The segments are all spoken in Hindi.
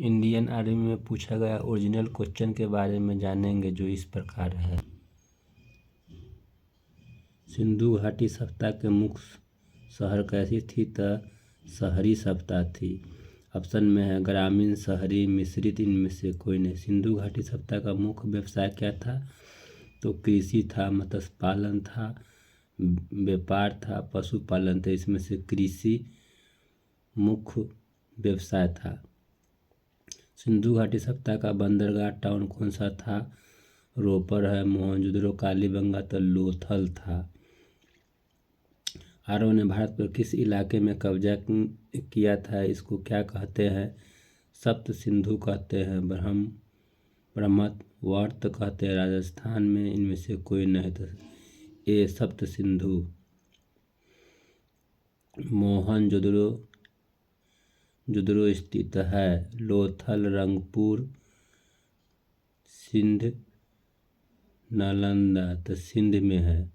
इंडियन आर्मी में पूछा गया ओरिजिनल क्वेश्चन के बारे में जानेंगे, जो इस प्रकार है। सिंधु घाटी सभ्यता के मुख्य शहर कैसी थी? शहरी सभ्यता थी। ऑप्शन में है ग्रामीण, शहरी, मिश्रित, इनमें से कोई नहीं। सिंधु घाटी सभ्यता का मुख्य व्यवसाय क्या था? तो कृषि था, मत्स्य पालन था, व्यापार था, पशुपालन था। इसमें से कृषि मुख्य व्यवसाय था। सिंधु घाटी सभ्यता का बंदरगाह टाउन कौन सा था? रोपर है, मोहनजोदड़ो, कालीबंगा तो लोथल था। आर्यों ने भारत पर किस इलाके में कब्जा किया था? इसको क्या कहते हैं? सप्त सिंधु कहते हैं, ब्रह्मवर्त कहते हैं राजस्थान में। इनमें से कोई नहीं था। ए सप्त सिंधु। मोहनजोदड़ो स्थित है। लोथल, रंगपुर, सिंध, नालंदा तो सिंध में है।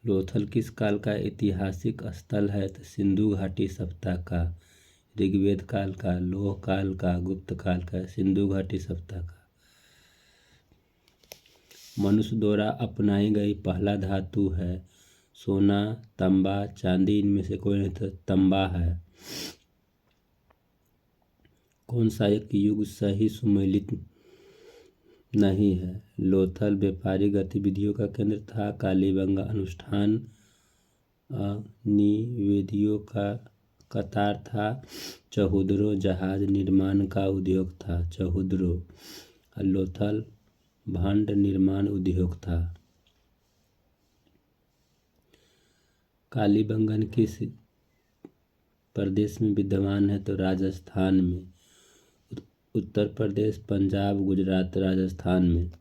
लोथल किस काल का ऐतिहासिक स्थल है? तो सिंधु घाटी सभ्यता का। ऋग्वेद काल का, लौह काल का, गुप्त काल का। सिंधु घाटी सभ्यता का। मनुष्य द्वारा अपनाई गई पहला धातु है सोना, तांबा, चांदी। इनमें से कोई नहीं था। तांबा है। कौन सा एक युग सही सुमेलित नहीं है? लोथल व्यापारिक गतिविधियों का केंद्र था। कालीबंगा अनुष्ठान निवेदियों का कतार था। चहुद्रो जहाज निर्माण का उद्योग था। चहुद्रो। लोथल भांड निर्माण उद्योग था। कालीबंगन किस प्रदेश में विद्यमान है? तो राजस्थान में। उत्तर प्रदेश, पंजाब, गुजरात, राजस्थान में।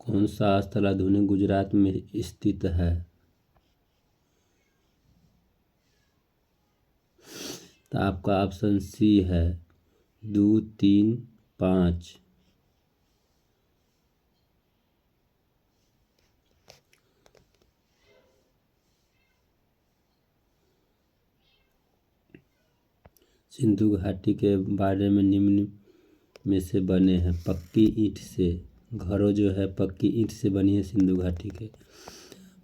कौन सा स्थल आधुनिक गुजरात में स्थित है? तो आपका ऑप्शन सी है 2, 3, 5। सिंधु घाटी के बारे में निम्न में से बने हैं। पक्की ईंट से घरों जो है पक्की ईंट से बनी है सिंधु घाटी के।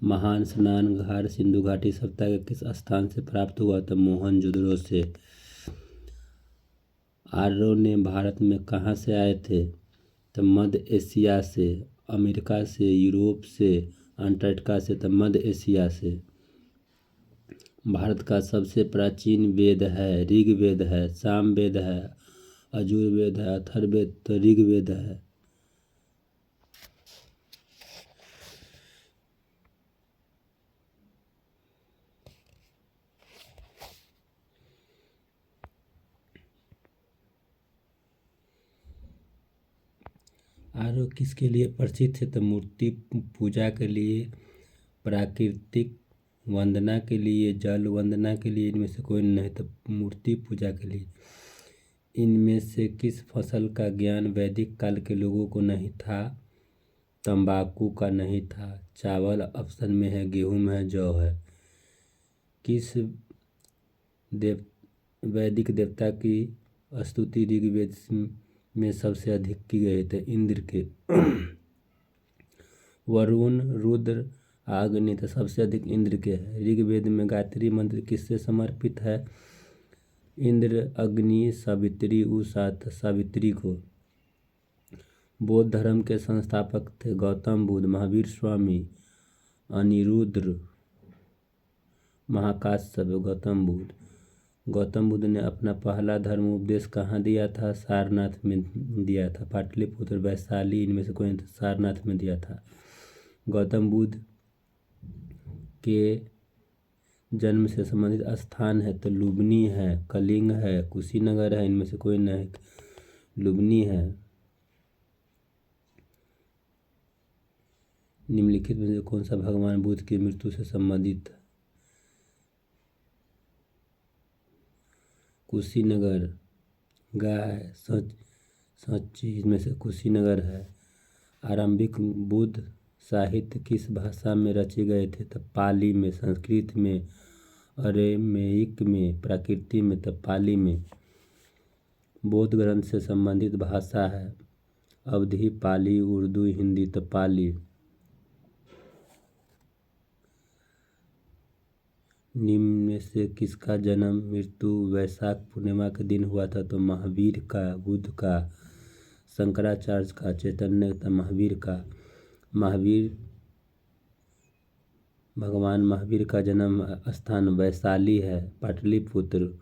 महान स्नान घाट सिंधु घाटी सभ्यता के किस स्थान से प्राप्त हुआ? तो मोहनजोदड़ो से। आर्यों ने भारत में कहाँ से आए थे? तो मध्य एशिया से, अमेरिका से, यूरोप से, अंटार्कटिका से। तो मध्य एशिया से। भारत का सबसे प्राचीन वेद है ऋग्वेद है, सामवेद है, यजुर्वेद है, अथर्ववेद। तो ऋग्वेद है। आर्य किसके लिए प्रसिद्ध है? तो मूर्ति पूजा के लिए, प्राकृतिक वंदना के लिए, जल वंदना के लिए। इनमें से कोई नहीं। तो मूर्ति पूजा के लिए। इनमें से किस फसल का ज्ञान वैदिक काल के लोगों को नहीं था? तंबाकू का नहीं था। चावल ऑप्शन में है, गेहूं है, जौ है। किस वैदिक देवता की स्तुति ऋग्वेद में सबसे अधिक की गई? तो इंद्र के। वरुण, रुद्र, अग्नि तो सबसे अधिक इंद्र के है। ऋग्वेद में गायत्री मंत्र किससे समर्पित है? इंद्र, अग्नि, सावित्री, उषा। तो सावित्री को। बौद्ध धर्म के संस्थापक थे गौतम बुद्ध, महावीर स्वामी, अनिरुद्ध, महाकाश्यप। गौतम बुद्ध। गौतम बुद्ध ने अपना पहला धर्म उपदेश कहाँ दिया था? सारनाथ में दिया था। पाटलिपुत्र, वैशाली। इनमें से कोई नहीं था। सारनाथ में दिया था। गौतम बुद्ध के जन्म से संबंधित स्थान है तो लुम्बिनी है, कलिंग है, कुशीनगर है। इनमें से कोई नहीं। लुम्बिनी है। निम्नलिखित में से कौन सा भगवान बुद्ध की मृत्यु से संबंधित है? कुशीनगर, गाय, सच, सच्ची। इसमें से कुशीनगर है। आरंभिक बुद्ध साहित्य किस भाषा में रचे गए थे? तो पाली में। संस्कृत में, अरेमेइक में, प्राकृत में, तो पाली में। बौद्ध ग्रंथ से संबंधित भाषा है अवधी, पाली, उर्दू, हिंदी, तो पाली। निम्न में से किसका जन्म मृत्यु वैशाख पूर्णिमा के दिन हुआ था? तो महावीर का, बुद्ध का, शंकराचार्य का, चैतन्य का, महावीर का। भगवान महावीर का जन्म स्थान वैशाली है, पाटलिपुत्र।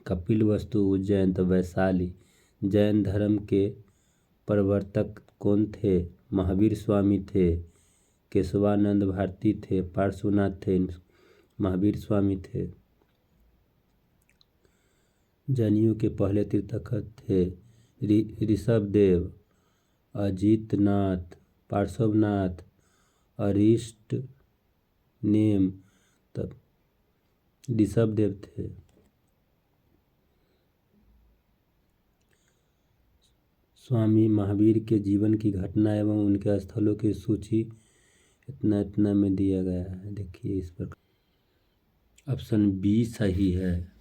कपिलवस्तु उज्जैन, तो वैशाली। जैन धर्म के प्रवर्तक कौन थे? महावीर स्वामी थे, केशवानंद भारती थे, पार्श्वनाथ थे, महावीर स्वामी थे। जैनियों के पहले तीर्थंकर थे ऋषभदेव, अजितनाथ, पार्श्वनाथ, अरिष्ट नेम, तब ऋषभदेव थे। स्वामी महावीर के जीवन की घटना एवं उनके स्थलों की सूची इतना में दिया गया है। देखिए इस प्रकार। ऑप्शन बी सही है।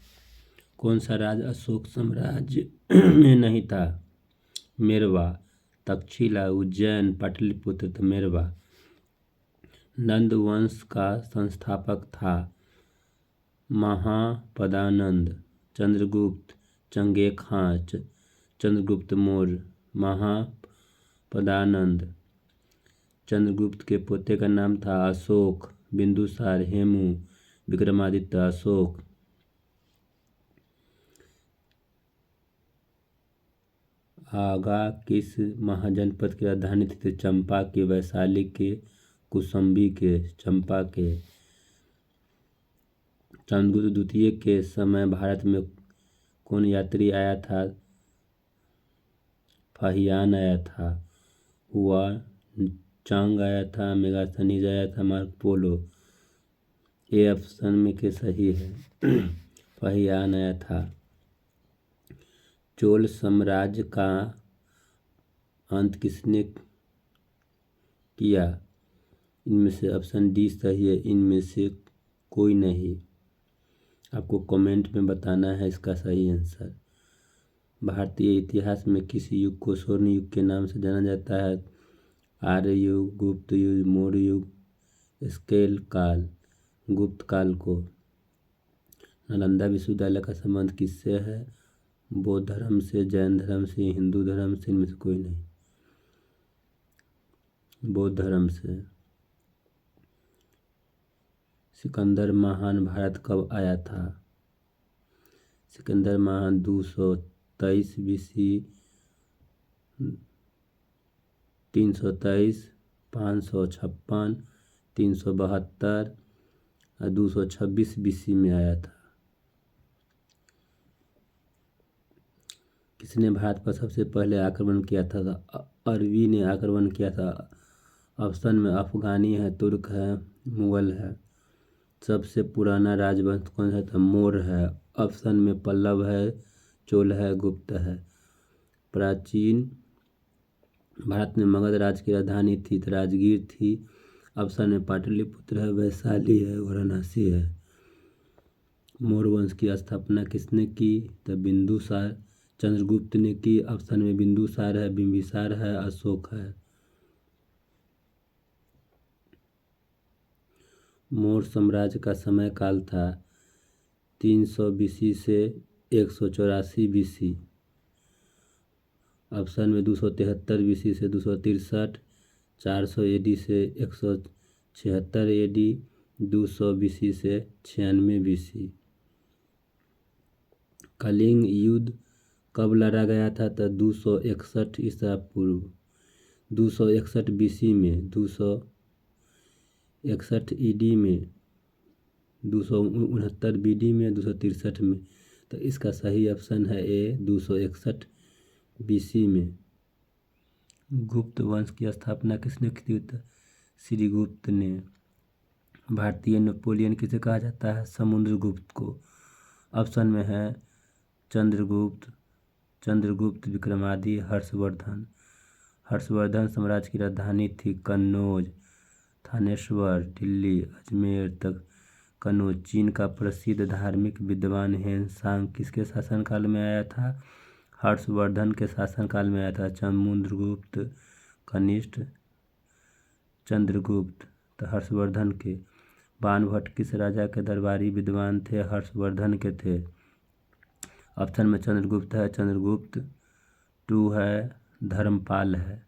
कौन सा राज अशोक साम्राज्य में नहीं था? मेरवा, तक्षशिला, उज्जैन, पाटलिपुत्र, तो मेरवा। नंद वंश का संस्थापक था महापदानंद, चंद्रगुप्त, चंगे खां, चंद्रगुप्त मौर्य। महापदानंद। चंद्रगुप्त के पोते का नाम था अशोक, बिंदुसार, हेमू, विक्रमादित्य, अशोक। आगा किस महाजनपद की राजधानी थी? चंपा के, वैशाली के, कौशाम्बी के, चंपा के। चंद्रगुप्त द्वितीय के समय भारत में कौन यात्री आया था? फाहियान आया था। हुआ चांग आया था, मेगास्थनीज आया था, मार्को पोलो। ये ऑप्शन में के सही है। फाहियान आया था। चोल साम्राज्य का अंत किसने किया? इनमें से ऑप्शन डी सही है, इनमें से कोई नहीं। आपको कमेंट में बताना है इसका सही आंसर। भारतीय इतिहास में किस युग को स्वर्ण युग के नाम से जाना जाता है? आर्य युग, गुप्त युग, मौर्य युग, स्केल काल। गुप्त काल को। नालंदा विश्वविद्यालय का संबंध किससे है? बौद्ध धर्म से, जैन धर्म से, हिंदू धर्म से, इनमें से कोई नहीं। बौद्ध धर्म से। सिकंदर महान भारत कब आया था? सिकंदर महान 223 BC, 323, 556, 372 और 226 BC में आया था। किसने भारत पर सबसे पहले आक्रमण किया था? अरबी ने आक्रमण किया था। ऑप्शन में अफगानी है, तुर्क है, मुगल है। सबसे पुराना राजवंश कौन सा था? मौर्य है। ऑप्शन में पल्लव है, चोल है, गुप्त है। प्राचीन भारत में मगध राज की राजधानी थी तो राजगीर थी। ऑप्शन में पाटलिपुत्र है, वैशाली है, वाराणसी है। मौर्य वंश की स्थापना किसने की? तो बिंदुसार, चंद्रगुप्त ने की। ऑप्शन में बिंदुसार है, बिंबिसार है, अशोक है। मौर्य साम्राज्य का समय काल था 300 BC से 184 BC। ऑप्शन में 273 BC से 263, 400 AD से 176 AD, 200 BC से 96 BC। कलिंग युद्ध कब लड़ा गया था? तो 261 ईसा पूर्व, 261 BC में, 261 ED में, 269 BD में, 263 में। तो इसका सही ऑप्शन है ए, 261 BC में। गुप्त वंश की स्थापना किसने की थी? श्रीगुप्त ने। भारतीय नेपोलियन किसे कहा जाता है? समुद्रगुप्त को। ऑप्शन में है चंद्रगुप्त, विक्रमादित्य, हर्षवर्धन। हर्षवर्धन साम्राज्य की राजधानी थी कन्नौज, थानेश्वर, दिल्ली, अजमेर तक कन्नौज। चीन का प्रसिद्ध धार्मिक विद्वान ह्वेन-सांग किसके शासनकाल में आया था? हर्षवर्धन के शासनकाल में आया था। समुद्रगुप्त, कनिष्क, चंद्रगुप्त, तो हर्षवर्धन के। बाणभट्ट किस राजा के दरबारी विद्वान थे? हर्षवर्धन के थे। ऑप्शन में चंद्रगुप्त है, चंद्रगुप्त 2 है, धर्मपाल है।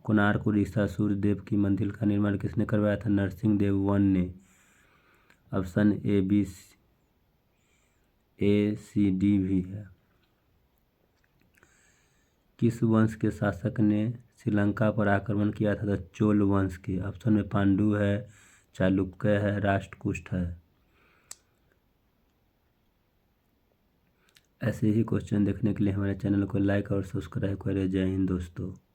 कोणार्क उड़ीसा सूर्य देव की मंदिर का निर्माण किसने करवाया था? नरसिंह देव वन ने। ऑप्शन ए सी डी भी है। किस वंश के शासक ने श्रीलंका पर आक्रमण किया था? तो चोल वंश के। ऑप्शन में पांडु है, चालुक्य है, राष्ट्रकूट है। ऐसे ही क्वेश्चन देखने के लिए हमारे चैनल को लाइक और सब्सक्राइब करें। जय हिंद दोस्तों।